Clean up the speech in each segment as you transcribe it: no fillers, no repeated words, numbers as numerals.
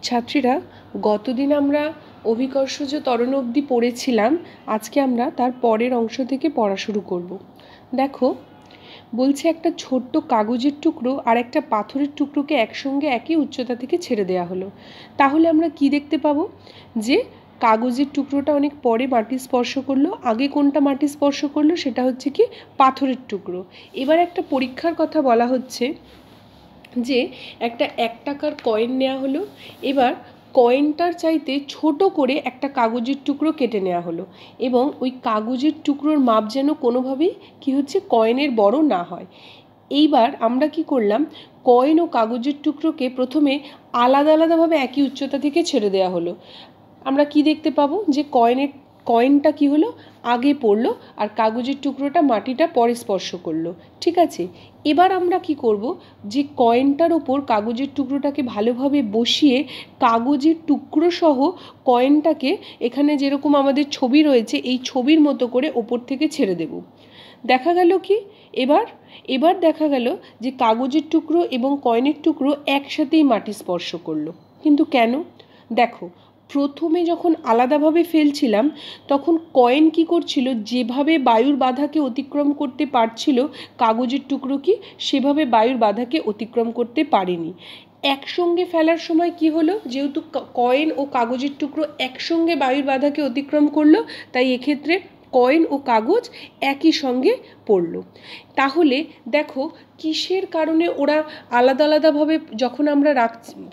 ছাত্রীরা, গতদিন আমরা অভিকর্ষজ ত্বরণ অবধি পড়েছিলাম। আজকে আমরা তার পরের অংশ থেকে পড়া শুরু করব। দেখো, বলছে একটা ছোট্ট কাগজের টুকরো আর একটা পাথরের টুকরোকে একসঙ্গে একই উচ্চতা থেকে ছেড়ে দেওয়া হলো। তাহলে আমরা কি দেখতে পাবো? যে কাগজের টুকরোটা অনেক পরে মাটি স্পর্শ করলো। আগে কোনটা মাটি স্পর্শ করলো? সেটা হচ্ছে কি পাথরের টুকরো। এবার একটা পরীক্ষার কথা বলা হচ্ছে যে একটা 1 টাকার কয়েন নেওয়া হলো। এবার কয়েনটার চাইতে ছোট করে একটা কাগজের টুকরো কেটে নেওয়া হলো এবং ওই কাগজের টুকরোর মাপ যেন কোনোভাবেই কি হচ্ছে কয়েনের বড় না হয়। এইবার আমরা কি করলাম, কয়েন ও কাগজের টুকরোকে প্রথমে আলাদা আলাদাভাবে একই উচ্চতা থেকে ছেড়ে দেওয়া হলো। আমরা কি দেখতে পাবো? যে কয়েনটা কি হলো, আগে পড়লো আর কাগজের টুকরোটা মাটিটা পরে স্পর্শ করলো। ঠিক আছে, এবার আমরা কি করব, যে কয়েনটার ওপর কাগজের টুকরোটাকে ভালোভাবে বসিয়ে কাগজের টুকরো সহ কয়েনটাকে এখানে যেরকম আমাদের ছবি রয়েছে এই ছবির মতো করে ওপর থেকে ছেড়ে দেব। দেখা গেল কি, এবার দেখা গেল যে কাগজের টুকরো এবং কয়েনের টুকরো একসাথেই মাটি স্পর্শ করলো। কিন্তু কেন? দেখো, প্রথমে যখন আলাদাভাবে ফেলছিলাম তখন কয়েন কি করছিল, যেভাবে বায়ুর বাধাকে অতিক্রম করতে পারছিল কাগজের টুকরো কি সেভাবে বায়ুর বাধাকে অতিক্রম করতে পারেনি। একসঙ্গে ফেলার সময় কি হলো, যেহেতু কয়েন ও কাগজের টুকরো একসঙ্গে বায়ুর বাধাকে অতিক্রম করলো, তাই এক্ষেত্রে কয়েন ও কাগজ একই সঙ্গে পড়লো। তাহলে দেখো, কিসের কারণে ওরা আলাদা আলাদাভাবে যখন আমরা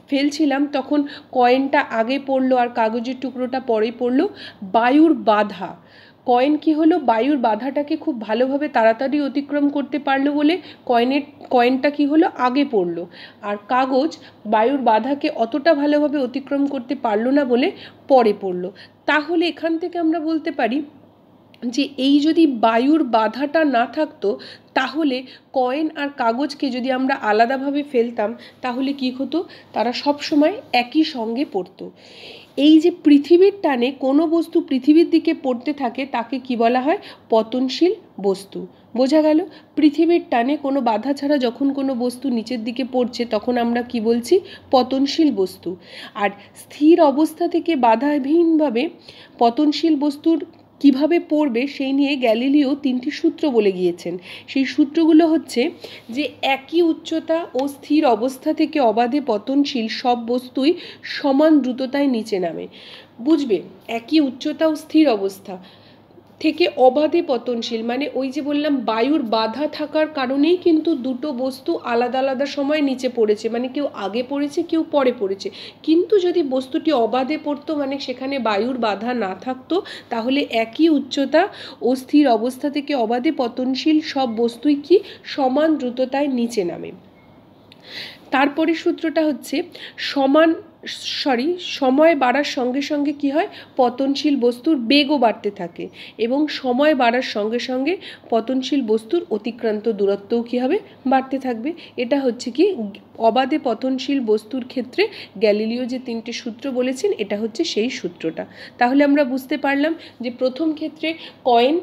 ফেলছিলাম তখন কয়েনটা আগে পড়লো আর কাগজের টুকরোটা পরে পড়লো? বায়ুর বাধা। কয়েন কি হলো, বায়ুর বাধাটাকে খুব ভালোভাবে তাড়াতাড়ি অতিক্রম করতে পারলো বলে কয়েনটা কি হলো, আগে পড়লো। আর কাগজ বায়ুর বাধাকে অতটা ভালোভাবে অতিক্রম করতে পারলো না বলে পরে পড়লো। তাহলে এখান থেকে আমরা বলতে পারি যে এই যদি বায়ুর বাধাটা না থাকতো তাহলে কয়েন আর কাগজকে যদি আমরা আলাদাভাবে ফেলতাম তাহলে কি হতো, তারা সব সময় একই সঙ্গে পড়তো। এই যে পৃথিবীর টানে কোনো বস্তু পৃথিবীর দিকে পড়তে থাকে তাকে কি বলা হয়? পতনশীল বস্তু। বোঝা গেল? পৃথিবীর টানে কোনো বাধা ছাড়া যখন কোনো বস্তু নিচের দিকে পড়ছে তখন আমরা কি বলছি? পতনশীল বস্তু। আর স্থির অবস্থা থেকে বাধাহীনভাবে পতনশীল বস্তুর কিভাবে পড়বে সেই নিয়ে গ্যালিলিও 3টি সূত্র বলে গিয়েছেন। সেই সূত্রগুলো হচ্ছে যে একই উচ্চতা ও স্থির অবস্থা থেকে অবাধে পতনশীল সব বস্তুই সমান দ্রুততায় নিচে নামে। বুঝবে, একই উচ্চতা ও স্থির অবস্থা থেকে অবাধে পতনশীল মানে ওই যে বললাম বায়ুর বাধা থাকার কারণেই কিন্তু দুটো বস্তু আলাদা আলাদা সময় নিচে পড়েছে, মানে কেউ আগে পড়েছে কেউ পরে পড়েছে। কিন্তু যদি বস্তুটি অবাধে পড়তো মানে সেখানে বায়ুর বাধা না থাকতো তাহলে একই উচ্চতা ও স্থির অবস্থা থেকে অবাধে পতনশীল সব বস্তুই কি সমান দ্রুততায় নিচে নামে। তারপরে সূত্রটা হচ্ছে সময় বাড়ার সঙ্গে সঙ্গে কি হয়, পতনশীল বস্তুর বেগও বাড়তে থাকে এবং সময় বাড়ার সঙ্গে সঙ্গে পতনশীল বস্তুর অতিক্রান্ত দূরত্বও কি হবে, বাড়তে থাকবে। এটা হচ্ছে কি অবাধে পতনশীল বস্তুর ক্ষেত্রে গ্যালিলিও যে 3টে সূত্র বলেছেন এটা হচ্ছে সেই সূত্রটা। তাহলে আমরা বুঝতে পারলাম যে প্রথম ক্ষেত্রে কয়েন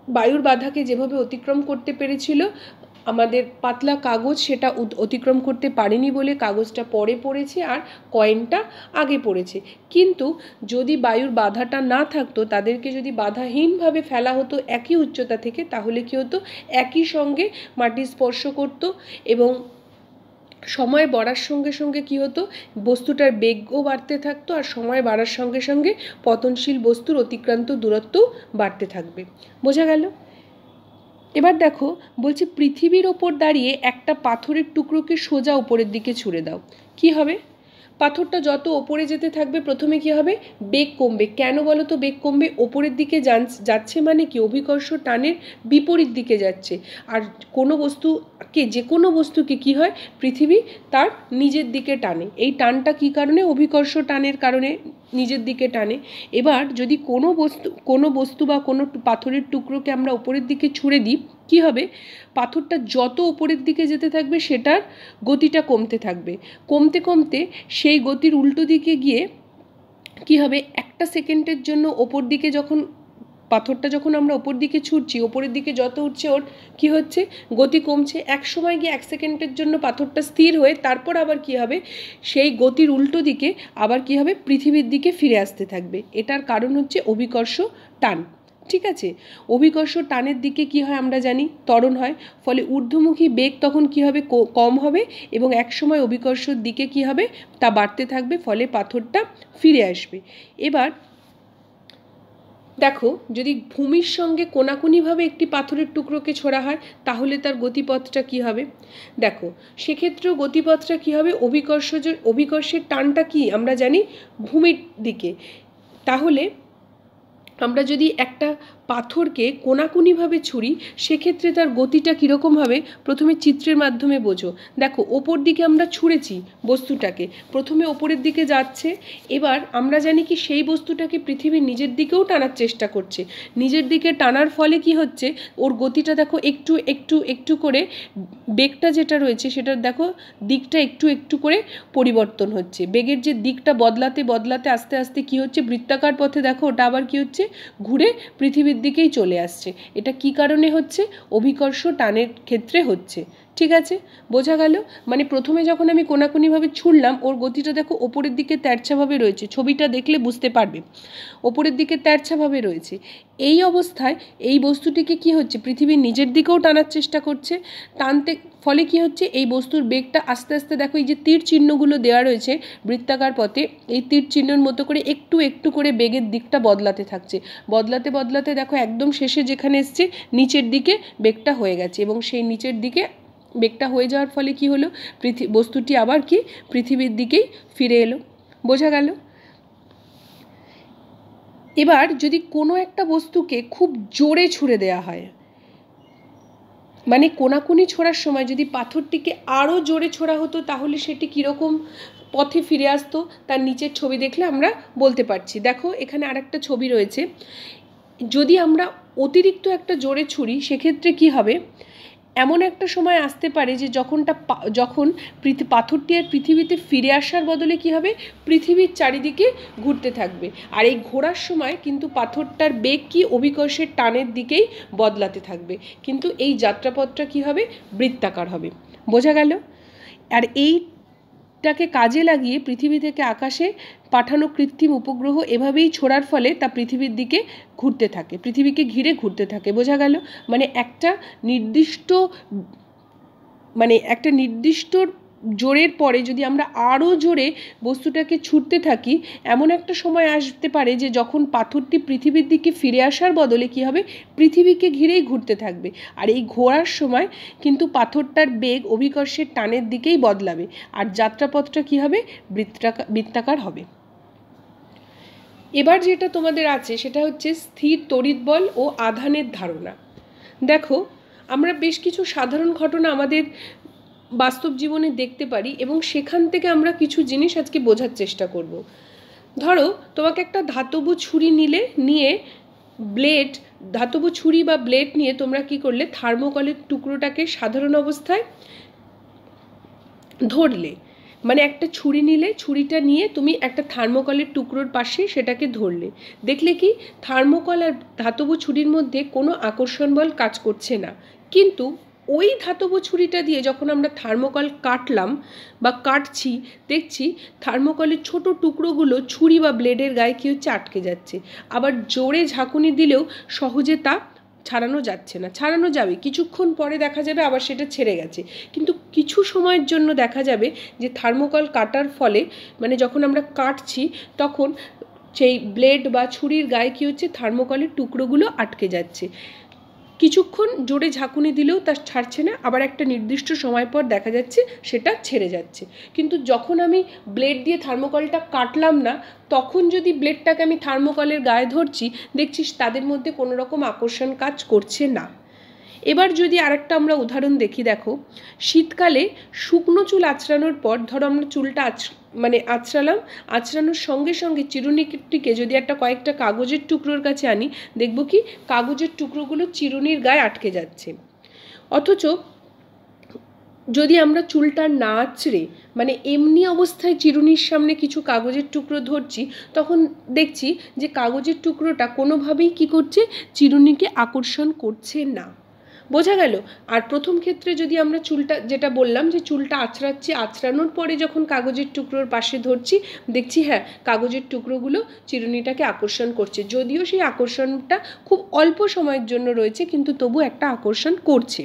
বায়ুর বাধাকে যেভাবে অতিক্রম করতে পেরেছিল, আমাদের পাতলা কাগজ সেটা অতিক্রম করতে পারেনি বলে কাগজটা পরে পড়েছে আর কয়েনটা আগে পড়েছে। কিন্তু যদি বায়ুর বাধাটা না থাকতো, তাদেরকে যদি বাধাহীনভাবে ফেলা হতো একই উচ্চতা থেকে, তাহলে কি হতো, একই সঙ্গে মাটি স্পর্শ করতো এবং সময় বাড়ার সঙ্গে সঙ্গে কি হতো, বস্তুটার বেগও বাড়তে থাকতো আর সময় বাড়ার সঙ্গে সঙ্গে পতনশীল বস্তুর অতিক্রান্ত দূরত্বও বাড়তে থাকবে। বোঝা গেল? এবার দেখো, বলছি পৃথিবীর ওপর দাঁড়িয়ে একটা পাথরের টুকরোকে সোজা ওপরের দিকে ছুঁড়ে দাও। কি হবে? পাথরটা যত ওপরে যেতে থাকবে প্রথমে কি হবে, বেগ কমবে। কেন বলো তো বেগ কমবে? ওপরের দিকে যাচ্ছে মানে কি, অভিকর্ষ টানের বিপরীত দিকে যাচ্ছে। আর কোনো বস্তুকে, যে কোনো বস্তুকে কি হয়, পৃথিবী তার নিজের দিকে টানে। এই টানটা কি কারণে? অভিকর্ষ টানের কারণে নিজের দিকে টানে। এবার যদি কোনো বস্তু বা কোনো পাথরের টুকরোকে আমরা ওপরের দিকে ছুঁড়ে দিই, কি হবে, পাথরটা যত উপরের দিকে যেতে থাকবে সেটার গতিটা কমতে থাকবে। কমতে কমতে সেই গতির উল্টো দিকে গিয়ে কি হবে, 1 সেকেন্ডের জন্য ওপর দিকে যখন পাথরটা যখন আমরা ওপর দিকে ছুটছি, ওপরের দিকে যত উঠছে ওর কী হচ্ছে, গতি কমছে। এক সময় গিয়ে 1 সেকেন্ডের জন্য পাথরটা স্থির হয়ে তারপর আবার কী হবে, সেই গতির উল্টো দিকে আবার কী হবে, পৃথিবীর দিকে ফিরে আসতে থাকবে। এটার কারণ হচ্ছে অভিকর্ষ টান। ঠিক আছে, অভিকর্ষ টানের দিকে কি হয় আমরা জানি, ত্বরণ হয়, ফলে ঊর্ধ্বমুখী বেগ তখন কি হবে, কম হবে, এবং এক সময় অভিকর্ষর দিকে কি হবে, তা বাড়তে থাকবে, ফলে পাথরটা ফিরে আসবে। এবার দেখো, যদি ভূমির সঙ্গে কোনাকুনিভাবে একটি পাথরের টুকরোকে ছোড়া হয় তাহলে তার গতিপথটা কি হবে। দেখো, সেক্ষেত্রেও গতিপথটা কি হবে, অভিকর্ষের টানটা কি আমরা জানি ভূমির দিকে। তাহলে আমরা যদি একটা পাথরকে কোনাকুনিভাবে ছুঁড়ি সেক্ষেত্রে তার গতিটা কীরকম হবে, প্রথমে চিত্রের মাধ্যমে বোঝো। দেখো, ওপর দিকে আমরা ছুঁড়েছি বস্তুটাকে, প্রথমে ওপরের দিকে যাচ্ছে, এবার আমরা জানি কি সেই বস্তুটাকে পৃথিবী নিজের দিকেও টানার চেষ্টা করছে। নিজের দিকে টানার ফলে কি হচ্ছে, ওর গতিটা দেখো একটু একটু একটু করে, বেগটা যেটা রয়েছে সেটার দেখো দিকটা একটু একটু করে পরিবর্তন হচ্ছে। বেগের যে দিকটা বদলাতে বদলাতে আস্তে আস্তে কি হচ্ছে, বৃত্তাকার পথে দেখো ওটা আবার কি হচ্ছে, ঘুরে পৃথিবীর দিকেই চলে আসছে। এটা কি কারণে হচ্ছে, অভিকর্ষ টানের ক্ষেত্রে হচ্ছে। ঠিক আছে, বোঝা গেল। মানে প্রথমে যখন আমি কোনাকুনিভাবে ছুড়লাম ওর গতিটা দেখো ওপরের দিকে তেরছাভাবে রয়েছে, ছবিটা দেখলে বুঝতে পারবে ওপরের দিকে তেরছাভাবে রয়েছে। এই অবস্থায় এই বস্তুটিকে কি হচ্ছে, পৃথিবীর নিজের দিকেও টানার চেষ্টা করছে। টানতে ফলে কি হচ্ছে, এই বস্তুর বেগটা আস্তে আস্তে দেখো এই যে তীর চিহ্নগুলো দেওয়া রয়েছে বৃত্তাকার পথে, এই তীর চিহ্নের মতো করে একটু একটু করে বেগের দিকটা বদলাতে থাকছে। বদলাতে বদলাতে দেখো একদম শেষে যেখানে এসছে নিচের দিকে বেগটা হয়ে গেছে, এবং সেই নিচের দিকে বেগটা হয়ে যাওয়ার ফলে কি হলো, বস্তুটি আবার কি পৃথিবীর দিকেই ফিরে এলো। বোঝা গেল। এবার যদি কোনো একটা বস্তুকে খুব জোরে ছুঁড়ে দেওয়া হয়, মানে কোনাকুনি ছোড়ার সময় যদি পাথরটিকে আরও জোরে ছোড়া হতো তাহলে সেটি কীরকম পথে ফিরে আসতো, তার নিচের ছবি দেখলে আমরা বলতে পারছি। দেখো, এখানে আরেকটা ছবি রয়েছে। যদি আমরা অতিরিক্ত একটা জোরে ছুঁড়ি সেক্ষেত্রে কি হবে, এমন একটা সময় আসতে পারে যে যখন পাথরটি আর পৃথিবীতে ফিরে আসার বদলে কি হবে, পৃথিবীর চারিদিকে ঘুরতে থাকবে। আর এই ঘোরার সময় কিন্তু পাথরটার বেগ কি অভিকর্ষের টানের দিকেই বদলাতে থাকবে, কিন্তু এই যাত্রাপথটা কি হবে, বৃত্তাকার হবে। বোঝা গেল। আর এইটাকে কাজে লাগিয়ে পৃথিবী থেকে আকাশে পাঠানো কৃত্রিম উপগ্রহ এভাবেই ছোড়ার ফলে তা পৃথিবীর দিকে ঘুরতে থাকে, পৃথিবীকে ঘিরে ঘুরতে থাকে। বোঝা গেল। মানে একটা নির্দিষ্ট জোরের পরে যদি আমরা আরও জোরে বস্তুটাকে ছুটতে থাকি, এমন একটা সময় আসতে পারে যে যখন পাথরটি পৃথিবীর দিকে ফিরে আসার বদলে কি হবে, পৃথিবীকে ঘিরেই ঘুরতে থাকবে। আর এই ঘোরার সময় কিন্তু পাথরটার বেগ অভিকর্ষের টানের দিকেই বদলাবে, আর যাত্রাপথটা কি হবে, বৃত্তাকার হবে। এবার যেটা তোমাদের আছে সেটা হচ্ছে স্থির তড়িৎ বল ও আধানের ধারণা। দেখো, আমরা বেশ কিছু সাধারণ ঘটনা আমাদের বাস্তব জীবনে দেখতে পারি এবং সেখান থেকে আমরা কিছু জিনিস আজকে বোঝার চেষ্টা করব। ধরো, তোমাকে একটা ধাতব ছুরি নিয়ে ধাতব ছুরি বা ব্লেড নিয়ে তোমরা কি করলে, থার্মোকলের টুকরোটাকে সাধারণ অবস্থায় ধরলে। মানে একটা ছুরি নিলে, ছুরিটা নিয়ে তুমি একটা থার্মোকলের টুকরোর পাশে সেটাকে ধরলে, দেখলে কি থার্মোকল আর ধাতব ছুরির মধ্যে কোনো আকর্ষণ বল কাজ করছে না। কিন্তু ওই ধাতব ছুরিটা দিয়ে যখন আমরা থার্মোকল কাটলাম বা কাটছি, দেখছি থার্মোকলের ছোট টুকরোগুলো ছুরি বা ব্লেডের গায়ে কি হচ্ছে, আটকে যাচ্ছে। আবার জোরে ঝাঁকুনি দিলেও সহজে তা ছাড়ানো যাচ্ছে না। ছাড়ানো যাবে, কিছুক্ষণ পরে দেখা যাবে আবার সেটা ছেড়ে গেছে, কিন্তু কিছু সময়ের জন্য দেখা যাবে যে থার্মোকল কাটার ফলে, মানে যখন আমরা কাটছি তখন সেই ব্লেড বা ছুরির গায়ে কী হচ্ছে, থার্মোকলের টুকরোগুলো আটকে যাচ্ছে। কিছুক্ষণ জোরে ঝাঁকুনি দিলেও তা ছাড়ছে না, আবার একটা নির্দিষ্ট সময় পর দেখা যাচ্ছে সেটা ছেড়ে যাচ্ছে। কিন্তু যখন আমি ব্লেড দিয়ে থার্মোকলটা কাটলাম না, তখন যদি ব্লেডটাকে আমি থার্মোকলের গায়ে ধরছি, দেখছিস তাদের মধ্যে কোনো রকম আকর্ষণ কাজ করছে না। এবার যদি আরেকটা আমরা উদাহরণ দেখি, দেখো শীতকালে শুকনো চুল আঁচড়ানোর পর, ধরো আমরা চুলটা আঁচড়ানোর সঙ্গে সঙ্গে চিরুনিটিকে যদি কয়েকটা কাগজের টুকরোর কাছে আনি, দেখব কি কাগজের টুকরোগুলো চিরুনির গায়ে আটকে যাচ্ছে। অথচ যদি আমরা চুলটা না আঁচড়ে মানে এমনি অবস্থায় চিরুনির সামনে কিছু কাগজের টুকরো ধরছি, তখন দেখছি যে কাগজের টুকরোটা কোনোভাবেই কী করছে, চিরুনিকে আকর্ষণ করছে না। বোঝা গেল? আর প্রথম ক্ষেত্রে যদি আমরা চুলটা, যেটা বললাম যে চুলটা আঁচড়াচ্ছি, আঁচড়ানোর পরে যখন কাগজের টুকরোর পাশে ধরছি, দেখছি হ্যাঁ কাগজের টুকরোগুলো চিরুনিটাকে আকর্ষণ করছে, যদিও সেই আকর্ষণটা খুব অল্প সময়ের জন্য রয়েছে, কিন্তু তবু একটা আকর্ষণ করছে।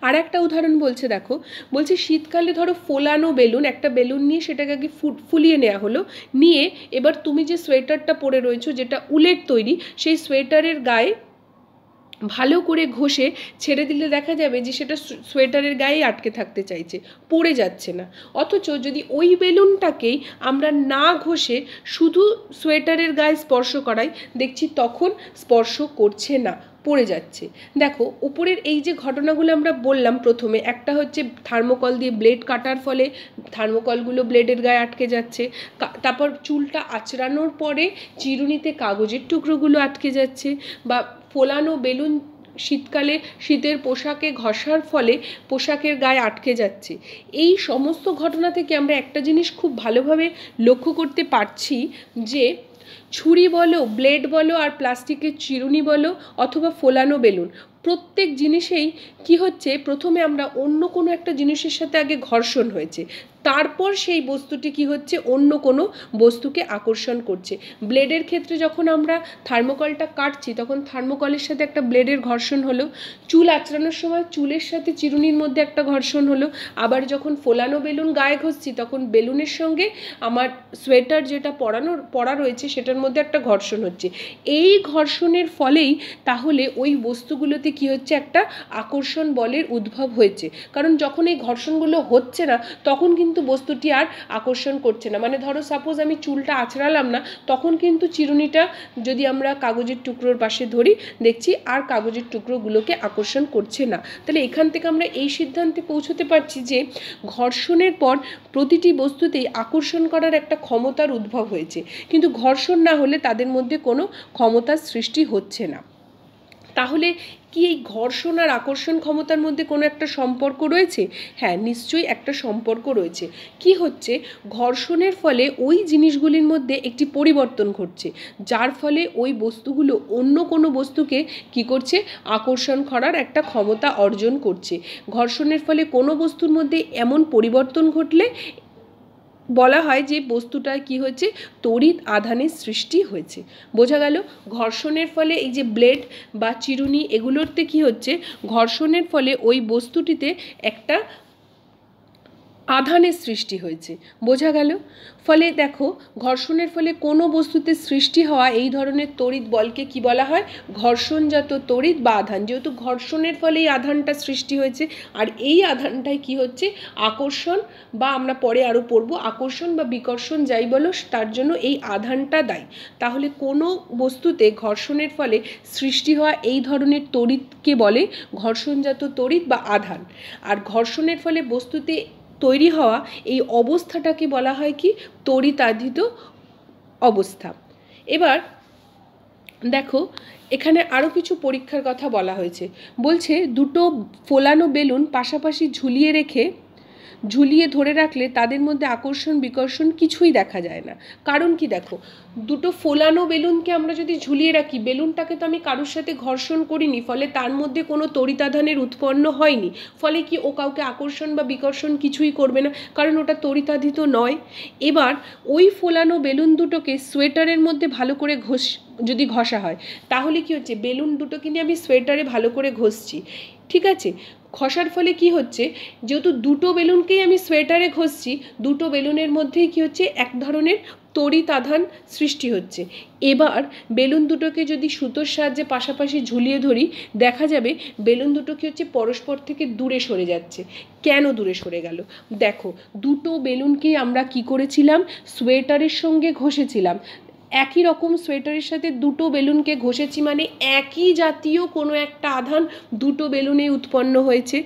আর একটা উদাহরণ বলছে, দেখো বলছে শীতকালে ধরো ফোলানো বেলুন, একটা বেলুন নিয়ে সেটাকে আগে ফুলিয়ে নেওয়া হলো, নিয়ে এবার তুমি যে সোয়েটারটা পরে রয়েছো যেটা উলের তৈরি, সেই সোয়েটারের গায়ে ভালো করে ঘষে ছেড়ে দিলে দেখা যাবে যে সেটা সোয়েটারের গায়ে আটকে থাকতে চাইছে, পড়ে যাচ্ছে না। অথচ যদি ওই বেলুনটাকেই আমরা না ঘষে শুধু সোয়েটারের গায়ে স্পর্শ করাই, দেখছি তখন স্পর্শ করছে না, পড়ে যাচ্ছে। দেখো উপরের এই যে ঘটনাগুলো আমরা বললাম, প্রথমে একটা হচ্ছে থার্মোকল দিয়ে ব্লেড কাটার ফলে থার্মোকলগুলো ব্লেডের গায়ে আটকে যাচ্ছে, তারপর চুলটা আঁচড়ানোর পরে চিরুনিতে কাগজের টুকরোগুলো আটকে যাচ্ছে, বা ফোলানো বেলুন শীতকালে শীতের পোশাকে ঘষার ফলে পোশাকের গায়ে আটকে যাচ্ছে। এই সমস্ত ঘটনা থেকে আমরা একটা জিনিস খুব ভালোভাবে লক্ষ্য করতে পারছি যে ছুরি বলো, ব্লেড বলো, আর প্লাস্টিকের চিরুনি বলো, অথবা ফোলানো বেলুন, প্রত্যেক জিনিসেই কি হচ্ছে, প্রথমে আমরা অন্য কোনো একটা জিনিসের সাথে আগে ঘর্ষণ হয়েছে, তারপর সেই বস্তুটি কি হচ্ছে, অন্য কোনো বস্তুকে আকর্ষণ করছে। ব্লেডের ক্ষেত্রে যখন আমরা থার্মোকলটা কাটছি, তখন থার্মোকলের সাথে একটা ব্লেডের ঘর্ষণ হলো, চুল আঁচড়ানোর সময় চুলের সাথে চিরুনির মধ্যে একটা ঘর্ষণ হলো, আবার যখন ফোলানো বেলুন গায়ে ঘষছি তখন বেলুনের সঙ্গে আমার সোয়েটার যেটা পরা রয়েছে সেটার মধ্যে একটা ঘর্ষণ হচ্ছে। এই ঘর্ষণের ফলেই তাহলে ওই বস্তুগুলোতে কি হচ্ছে, একটা আকর্ষণ বলের উদ্ভব হয়েছে। কারণ যখন এই ঘর্ষণগুলো হচ্ছে না, তখন কিন্তু বস্তুটি আর আকর্ষণ করছে না। মানে ধরো সাপোজ আমি চুলটা আঁচড়ালাম না, তখন কিন্তু চিরুনিটা যদি আমরা কাগজের টুকরোর পাশে ধরি, দেখছি আর কাগজের টুকরোগুলোকে আকর্ষণ করছে না। তাহলে এখান থেকে আমরা এই সিদ্ধান্তে পৌঁছতে পারছি যে ঘর্ষণের পর প্রতিটি বস্তুতেই আকর্ষণ করার একটা ক্ষমতার উদ্ভব হয়েছে, কিন্তু ঘর্ষণ না হলে তাদের মধ্যে কোনো ক্ষমতার সৃষ্টি হচ্ছে না। তাহলে কি এই ঘর্ষণ আর আকর্ষণ ক্ষমতার মধ্যে কোনো একটা সম্পর্ক রয়েছে? হ্যাঁ, নিশ্চয়ই একটা সম্পর্ক রয়েছে। কি হচ্ছে, ঘর্ষণের ফলে ওই জিনিসগুলির মধ্যে একটি পরিবর্তন ঘটছে, যার ফলে ওই বস্তুগুলো অন্য কোনো বস্তুকে কি করছে, আকর্ষণ করার একটা ক্ষমতা অর্জন করছে। ঘর্ষণের ফলে কোনো বস্তুর মধ্যে এমন পরিবর্তন ঘটলে বলা হয় যে বস্তুটায় কি হয়েছে, তড়িৎ আধানের সৃষ্টি হয়েছে। বোঝা গেল? ঘর্ষণের ফলে এই যে ব্লেড বা চিরুনি, এগুলোতে কি হচ্ছে, ঘর্ষণের ফলে ওই বস্তুটিতে একটা আধানের সৃষ্টি হয়েছে। বোঝা গেল? ফলে দেখো ঘর্ষণের ফলে কোনো বস্তুতে সৃষ্টি হওয়া এই ধরনের তড়িৎ বলকে কি বলা হয়, ঘর্ষণজাত তড়িৎ বা আধান। যেহেতু ঘর্ষণের ফলে এই আধানটা সৃষ্টি হয়েছে, আর এই আধানটাই কি হচ্ছে, আকর্ষণ, বা আমরা পরে আরও পড়ব আকর্ষণ বা বিকর্ষণ যাই বলো, তার জন্য এই আধানটা দায়ী। তাহলে কোনো বস্তুতে ঘর্ষণের ফলে সৃষ্টি হওয়া এই ধরনের তড়িৎকে বলে ঘর্ষণজাত তড়িৎ বা আধান। আর ঘর্ষণের ফলে বস্তুতে তৈরি হওয়া এই অবস্থাটাকে বলা হয় কি, তড়িতাধিত অবস্থা। এবার দেখো এখানে আরও কিছু পরীক্ষার কথা বলা হয়েছে। বলছে দুটো ফোলানো বেলুন পাশাপাশি ঝুলিয়ে ধরে রাখলে তাদের মধ্যে আকর্ষণ বিকর্ষণ কিছুই দেখা যায় না। কারণ কি, দেখো দুটো ফোলানো বেলুনকে আমরা যদি ঝুলিয়ে রাখি, বেলুনটাকে তো আমি কারোর সাথে ঘর্ষণ করিনি, ফলে তার মধ্যে কোনো তড়িতাধানের উৎপন্ন হয়নি, ফলে কি ও কাউকে আকর্ষণ বা বিকর্ষণ কিছুই করবে না, কারণ ওটা তড়িতাধিত নয়। এবার ওই ফোলানো বেলুন দুটোকে সোয়েটারের মধ্যে ভালো করে যদি ঘষা হয়, তাহলে কি হচ্ছে, বেলুন দুটোকে নিয়ে আমি সোয়েটারে ভালো করে ঘষছি, ঠিক আছে, ঘষার ফলে কি হচ্ছে, যেহেতু দুটো বেলুনকেই আমি সোয়েটারে ঘষছি, দুটো বেলুনের মধ্যেই কি হচ্ছে, এক ধরনের তড়িৎ আধান সৃষ্টি হচ্ছে। এবার বেলুন দুটোকে যদি সুতোর সাহায্যে পাশাপাশি ঝুলিয়ে ধরি, দেখা যাবে বেলুন দুটো কি হচ্ছে, পরস্পর থেকে দূরে সরে যাচ্ছে। কেন দূরে সরে গেল? দেখো দুটো বেলুনকেই আমরা কি করেছিলাম, সোয়েটারের সঙ্গে ঘষেছিলাম, একই রকম সোয়েটারের সাথে দুটো বেলুনকে ঘষেছি, মানে একই জাতীয় কোনো একটা আধান দুটো বেলুনে উৎপন্ন হয়েছে।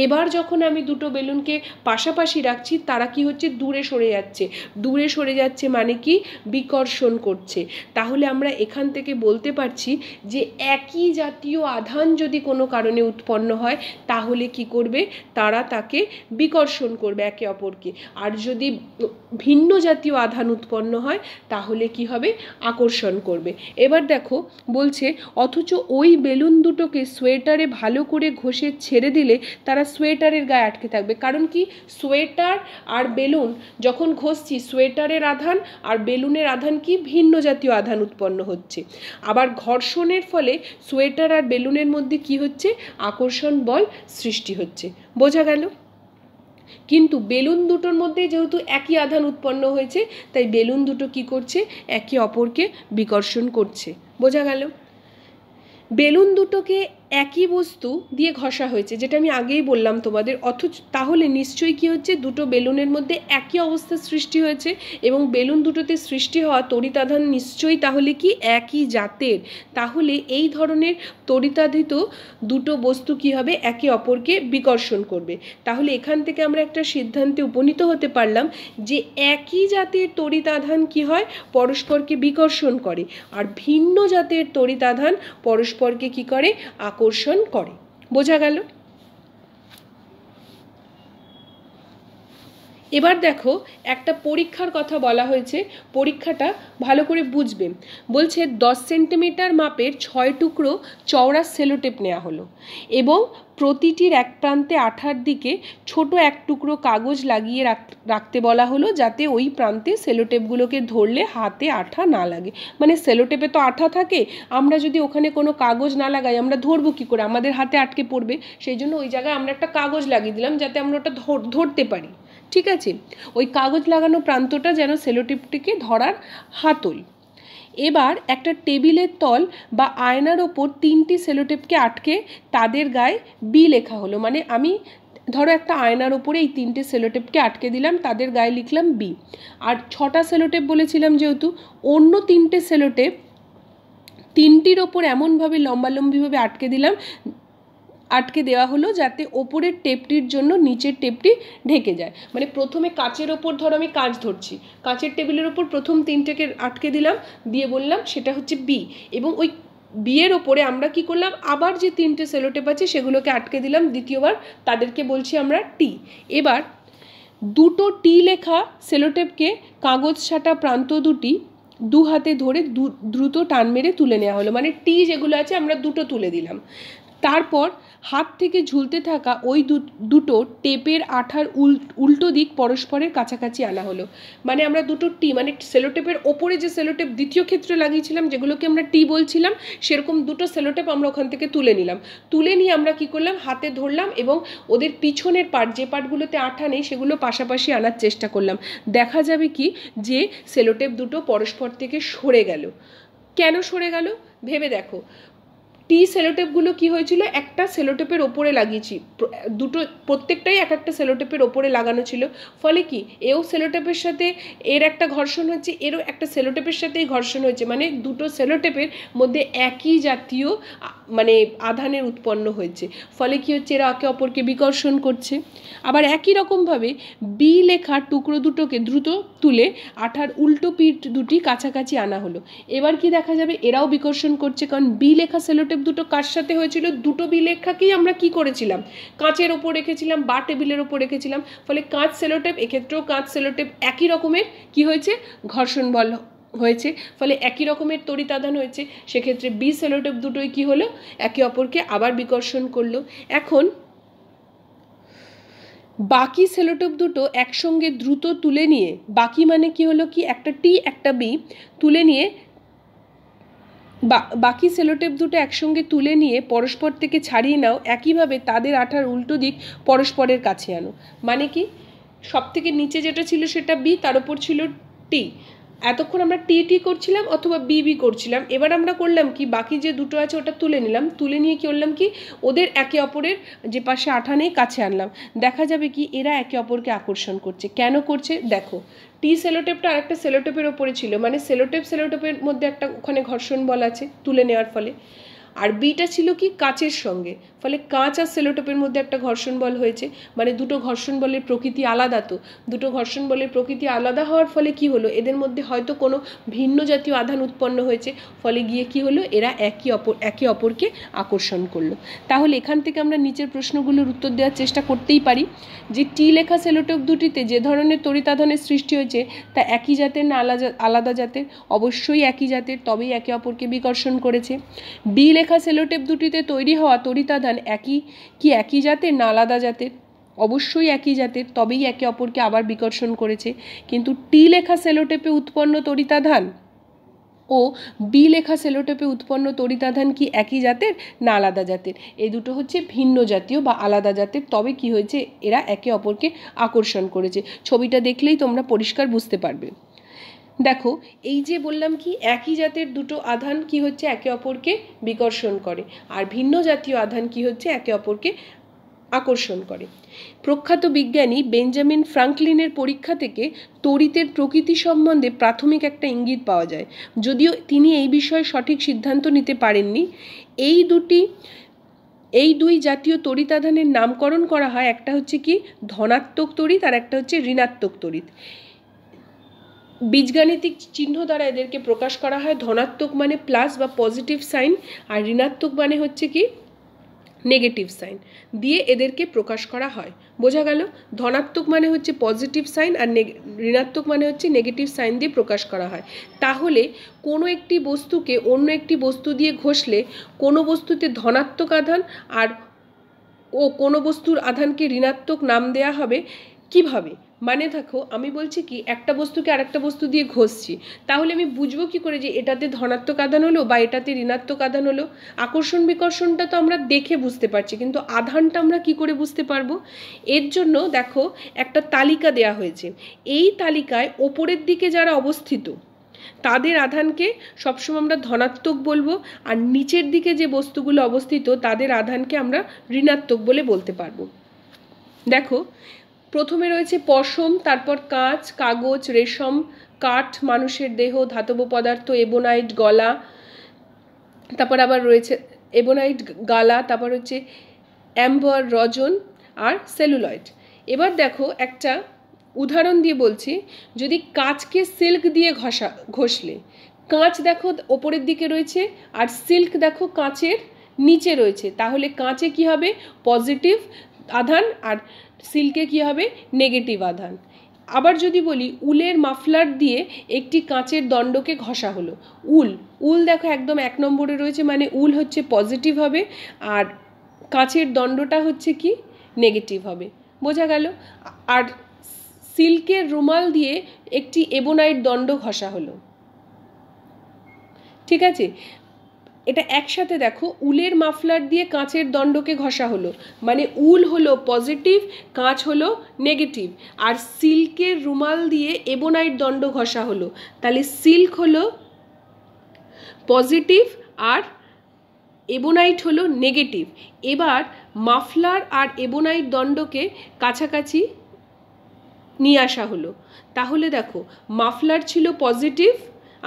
এবার যখন আমি দুটো বেলুনকে পাশাপাশি রাখছি, তারা কি হচ্ছে, দূরে সরে যাচ্ছে। দূরে সরে যাচ্ছে মানে কি, বিকর্ষণ করছে। তাহলে আমরা এখান থেকে বলতে পারছি যে একই জাতীয় আধান যদি কোনো কারণে উৎপন্ন হয়, তাহলে কি করবে, তারা তাকে বিকর্ষণ করবে একে অপরকে। আর যদি ভিন্ন জাতীয় আধান উৎপন্ন হয়, তাহলে কি হবে, আকর্ষণ করবে। এবার দেখো বলছে, অথচ ওই বেলুন দুটোকে সোয়েটারে ভালো করে ঘষে ছেড়ে দিলে তারা সোয়েটারের গায়ে আটকে থাকবে। কারণ কি, সোয়েটার আর বেলুন যখন ঘষছি, সোয়েটারের আধান আর বেলুনের আধান কি, ভিন্ন জাতীয় আধান উৎপন্ন হচ্ছে। আবার ঘর্ষণের ফলে সোয়েটার আর বেলুনের মধ্যে কি হচ্ছে, আকর্ষণ বল সৃষ্টি হচ্ছে। বোঝা গেল? কিন্তু বেলুন দুটোর মধ্যে যেহেতু একই আধান উৎপন্ন হয়েছে, তাই বেলুন দুটো কি করছে, একে অপরকে বিকর্ষণ করছে। বোঝা গেল? বেলুন দুটোকে একই বস্তু দিয়ে ঘষা হয়েছে, যেটা আমি আগেই বললাম তোমাদের। অথচ তাহলে নিশ্চয়ই কি হচ্ছে, দুটো বেলুনের মধ্যে একই অবস্থার সৃষ্টি হয়েছে, এবং বেলুন দুটোতে সৃষ্টি হওয়া তড়িতাধান নিশ্চয়ই তাহলে কি একই জাতের। তাহলে এই ধরনের তড়িতাধিত দুটো বস্তু কি হবে, একে অপরকে বিকর্ষণ করবে। তাহলে এখান থেকে আমরা একটা সিদ্ধান্তে উপনীত হতে পারলাম যে একই জাতের তড়িতাধান কি হয়, পরস্পরকে বিকর্ষণ করে, আর ভিন্ন জাতের তড়িতাধান পরস্পরকে কি করে, আকর্ষণ করে। বোঝা গেল? এবার দেখো, একটা পরীক্ষার কথা বলা হয়েছে, পরীক্ষাটা ভালো করে বুঝবে। বলছে 10 সেন্টিমিটার মাপের 6 টুকরো চওড়া সেলোটেপ নেওয়া হলো, এবং প্রতিটির এক প্রান্তে আঠার দিকে ছোট এক টুকরো কাগজ লাগিয়ে রাখতে বলা হলো, যাতে ওই প্রান্তে সেলোটেপগুলোকে ধরলে হাতে আঠা না লাগে। মানে সেলোটেপে তো আঠা থাকে, আমরা যদি ওখানে কোনো কাগজ না লাগাই, আমরা ধরবো কী করে, আমাদের হাতে আটকে পড়বে। সেই জন্য ওই জায়গায় আমরা একটা কাগজ লাগিয়ে দিলাম, যাতে আমরা ওটা ধরতে পারি। ঠিক আছে, ওই কাগজ লাগানো প্রান্তটা যেন সেলোটেপটিকে ধরার হাতল। এবার একটা টেবিলের তল বা আয়নার ওপর 3টি সেলোটেপকে আটকে তাদের গায়ে বি লেখা হলো। মানে আমি ধরো একটা আয়নার ওপরে এই 3টে সেলোটেপকে আটকে দিলাম, তাদের গায়ে লিখলাম বি। আর 6টা সেলোটেপ বলেছিলাম, যেহেতু অন্য 3টে সেলোটেপ 3টির ওপর এমনভাবে লম্বালম্বিভাবে আটকে দেওয়া হলো, যাতে ওপরের টেপটির জন্য নিচের টেপটি ঢেকে যায়। মানে প্রথমে কাচের ওপর ধরো আমি কাচ ধরছি, কাচের টেবিলের ওপর প্রথম 3টেকে আটকে দিলাম, দিয়ে বললাম সেটা হচ্ছে বি। এবং ওই বিয়ের ওপরে আমরা কি করলাম, আবার যে 3টে সেলোটেপ আছে সেগুলোকে আটকে দিলাম দ্বিতীয়বার, তাদেরকে বলছি আমরা টি। এবার দুটো টি লেখা সেলোটেপকে কাগজ ছাটা প্রান্ত দুটি দু হাতে ধরে দ্রুত টান মেরে তুলে নেওয়া হলো। মানে টি যেগুলো আছে আমরা দুটো তুলে দিলাম। তারপর হাত থেকে ঝুলতে থাকা ওই দুটো টেপের আঠার উল্টো দিক পরস্পরের কাছাকাছি আনা হলো। মানে আমরা দুটো টি, মানে সেলোটেপের ওপরে যে সেলোটেপ দ্বিতীয় ক্ষেত্রে লাগিয়েছিলাম, যেগুলোকে আমরা টি বলছিলাম, সেরকম দুটো সেলোটেপ আমরা ওখান থেকে তুলে নিলাম। তুলে নিয়ে আমরা কি করলাম, হাতে ধরলাম এবং ওদের পিছনের পার্ট, যে পার্টগুলোতে আঠা নেই, সেগুলো পাশাপাশি আনার চেষ্টা করলাম। দেখা যাবে কি, যে সেলোটেপ দুটো পরস্পর থেকে সরে গেল। কেন সরে গেল ভেবে দেখো। টি সেলোটেপগুলো কি হয়েছিল, একটা সেলোটেপের ওপরে লাগিয়েছি, দুটো প্রত্যেকটাই এক একটা সেলোটেপের ওপরে লাগানো ছিল। ফলে কি, এও সেলোটেপের সাথে এর একটা ঘর্ষণ হচ্ছে, এরও একটা সেলোটেপের সাথেই ঘর্ষণ হচ্ছে। মানে দুটো সেলোটেপের মধ্যে একই জাতীয় মানে আধানের উৎপন্ন হয়েছে। ফলে কি হচ্ছে, এরা একে অপরকে বিকর্ষণ করছে। আবার একই রকমভাবে বি লেখা টুকরো দুটোকে দ্রুত তুলে আঠার উল্টো পিঠ দুটি কাছাকাছি আনা হলো। এবার কি দেখা যাবে, এরাও বিকর্ষণ করছে, কারণ বি লেখা সেলোটেপ দুটো কার সাথে হয়েছিল, দুটো বি লেখাকেই আমরা কি করেছিলাম, কাঁচের ওপর রেখেছিলাম বা টেবিলের ওপর রেখেছিলাম। ফলে কাঁচ সেলোটেপ, এক্ষেত্রেও কাঁচ সেলোটেপ একই রকমের কি হয়েছে, ঘর্ষণ বল হয়েছে। ফলে একই রকমের তড়িতাধান হয়েছে। সেক্ষেত্রে বি সেলোটেপ দুটোই কি হলো, একে অপরকে আবার বিকর্ষণ করলো। এখন বাকি সেলোটেপ দুটো একসঙ্গে দ্রুত তুলে নিয়ে, বাকি মানে কি হলো, কি একটা টি একটা বি তুলে নিয়ে, বাকি সেলোটেপ দুটো একসঙ্গে তুলে নিয়ে পরস্পর থেকে ছাড়িয়ে নাও, একইভাবে তাদের আঠার উল্টো দিক পরস্পরের কাছে আনো। মানে কি, সব থেকে নিচে যেটা ছিল সেটা বি, তার উপর ছিল টি, এতক্ষণ আমরা টি টি করছিলাম অথবা বি করছিলাম, এবার আমরা করলাম কি বাকি যে দুটো আছে ওটা তুলে নিলাম, তুলে নিয়ে কি করলাম কি ওদের একে অপরের যে পাশে আঠা নেই কাছে আনলাম, দেখা যাবে কি এরা একে অপরকে আকর্ষণ করছে। কেন করছে দেখো, টি সেলোটেপটা আরেকটা সেলোটেপের ওপরে ছিল, মানে সেলোটেপের মধ্যে একটা ওখানে ঘর্ষণ বল আছে তুলে নেওয়ার ফলে, আর বিটা ছিল কি কাচের সঙ্গে, ফলে কাঁচ আর সেলোটেপের মধ্যে একটা ঘর্ষণ বল হয়েছে, মানে দুটো ঘর্ষণ বলের প্রকৃতি আলাদা। তো দুটো ঘর্ষণ বলের প্রকৃতি আলাদা হওয়ার ফলে কি হলো, এদের মধ্যে হয়তো কোনো ভিন্ন জাতীয় আধান উৎপন্ন হয়েছে, ফলে গিয়ে কি হলো এরা একে অপরকে আকর্ষণ করলো। তাহলে এখান থেকে আমরা নিচের প্রশ্নগুলোর উত্তর দেওয়ার চেষ্টা করতেই পারি যে টি লেখা সেলোটেপ দুটিতে যে ধরনের তড়িতাধানের সৃষ্টি হয়েছে তা একই জাতের না আলাদা জাতের? অবশ্যই একই জাতের, তবেই একে অপরকে বিকর্ষণ করেছে। বি লেখা সেলোটেপ দুটিতে তৈরি হওয়া তড়িতাধান একই জাতের না আলাদা জাতের? অবশ্যই একই জাতের, তবেই একে অপরকে আবার বিকর্ষণ করেছে। কিন্তু টি লেখা সেলোটেপে উৎপন্ন তড়িতাধান ও বি লেখা সেলোটেপে উৎপন্ন তড়িতাধান কি একই জাতের না আলাদা জাতের? এই দুটো হচ্ছে ভিন্ন জাতীয় বা আলাদা জাতের, তবে কি হয়েছে এরা একে অপরকে আকর্ষণ করেছে। ছবিটা দেখলেই তোমরা পরিষ্কার বুঝতে পারবে। দেখো এই যে বললাম কি একই জাতের দুটো আধান কি হচ্ছে একে অপরকে বিকর্ষণ করে, আর ভিন্ন জাতীয় আধান কি হচ্ছে একে অপরকে আকর্ষণ করে। প্রখ্যাত বিজ্ঞানী বেঞ্জামিন ফ্রাঙ্কলিনের পরীক্ষা থেকে তড়িতের প্রকৃতি সম্বন্ধে প্রাথমিক একটা ইঙ্গিত পাওয়া যায়, যদিও তিনি এই বিষয়ে সঠিক সিদ্ধান্ত নিতে পারেননি। এই দুই জাতীয় তড়িতাধানের নামকরণ করা হয়, একটা হচ্ছে কি ধনাত্মক তড়িৎ আর একটা হচ্ছে ঋণাত্মক তড়িৎ। বীজগাণিতিক চিহ্ন দ্বারা এদেরকে প্রকাশ করা হয়, ধনাত্মক মানে প্লাস বা পজিটিভ সাইন, আর ঋণাত্মক মানে হচ্ছে কি নেগেটিভ সাইন দিয়ে এদেরকে প্রকাশ করা হয়। বোঝা গেল? ধনাত্মক মানে হচ্ছে পজিটিভ সাইন আর ঋণাত্মক মানে হচ্ছে নেগেটিভ সাইন দিয়ে প্রকাশ করা হয়। তাহলে কোনো একটি বস্তুকে অন্য একটি বস্তু দিয়ে ঘষলে কোনো বস্তুতে ধনাত্মক আধান আর কোনো বস্তুর আধানকে ঋণাত্মক নাম দেয়া হবে কিভাবে? মানে দেখো আমি বলছি কি একটা বস্তুকে আরেকটা বস্তু দিয়ে ঘষছি, তাহলে আমি বুঝবো কি করে যে এটাতে ধনাত্মক আধান হলো বা এটাতে ঋণাত্মক আধান হলো? আকর্ষণ বিকর্ষণটা তো আমরা দেখে বুঝতে পারছি, কিন্তু আধানটা আমরা কি করে বুঝতে পারবো? এর জন্য দেখো একটা তালিকা দেয়া হয়েছে, এই তালিকায় ওপরের দিকে যারা অবস্থিত তাদের আধানকে সবসময় আমরা ধনাত্মক বলবো, আর নিচের দিকে যে বস্তুগুলো অবস্থিত তাদের আধানকে আমরা ঋণাত্মক বলে বলতে পারবো। দেখো প্রথমে রয়েছে পশম, তারপর কাঁচ, কাগজ, রেশম, কাঠ, মানুষের দেহ, ধাতব পদার্থ, এবোনাইট, গলা, তারপর আবার রয়েছে এবোনাইট গালা, তারপর হচ্ছে অ্যাম্বার, রজন আর সেলুলয়েড। এবার দেখো একটা উদাহরণ দিয়ে বলছি, যদি কাঁচকে সিল্ক দিয়ে ঘষলে, কাঁচ দেখো ওপরের দিকে রয়েছে আর সিল্ক দেখো কাঁচের নিচে রয়েছে, তাহলে কাঁচে কি হবে পজিটিভ আধান আর সিল্কে কি হবে নেগেটিভ আধান। আবার যদি বলি উলের মাফলার দিয়ে একটি কাঁচের দণ্ডকে ঘষা হলো, উল দেখো একদম 1 নম্বরে রয়েছে, মানে উল হচ্ছে পজিটিভ হবে আর কাঁচের দণ্ডটা হচ্ছে কি নেগেটিভ হবে। বোঝা গেল? আর সিল্কের রুমাল দিয়ে একটি এবোনাইট দণ্ড ঘষা হলো, ঠিক আছে? এটা একসাথে দেখো, উলের মাফলার দিয়ে কাঁচের দণ্ডকে ঘষা হলো, মানে উল হলো পজিটিভ, কাঁচ হলো নেগেটিভ, আর সিল্কের রুমাল দিয়ে এবোনাইট দণ্ড ঘষা হলো, তাহলে সিল্ক হলো পজিটিভ আর এবোনাইট হলো নেগেটিভ। এবার মাফলার আর এবোনাইট দণ্ডকে কাছাকাছি নিয়ে আসা হলো, তাহলে দেখো মাফলার ছিল পজিটিভ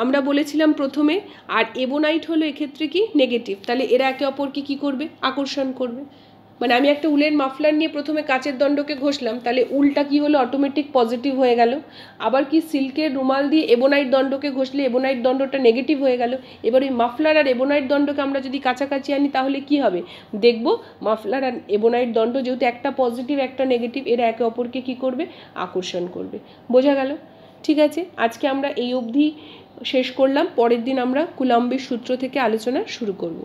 আমরা বলেছিলাম প্রথমে, আর এবোনাইট হলো এক্ষেত্রে কি নেগেটিভ, তাহলে এরা একে অপরকে কি করবে আকর্ষণ করবে। মানে আমি একটা উলের মাফলার নিয়ে প্রথমে কাঁচের দণ্ডকে ঘষলাম, তাহলে উলটা কি হলো অটোমেটিক পজিটিভ হয়ে গেল। আবার কি সিল্কের রুমাল দিয়ে এবোনাইট দণ্ডকে ঘষলে এবোনাইট দণ্ডটা নেগেটিভ হয়ে গেল। এবার ওই মাফলার আর এবোনাইট দণ্ডকে আমরা যদি কাছাকাছি আনি তাহলে কি হবে দেখব, মাফলার আর এবোনাইট দণ্ড যেহেতু একটা পজিটিভ একটা নেগেটিভ, এরা একে অপরকে কি করবে আকর্ষণ করবে। বোঝা গেল? ঠিক আছে, আজকে আমরা এই অবধি শেষ করলাম, পরের দিন আমরা কুলম্বের সূত্র থেকে আলোচনা শুরু করব।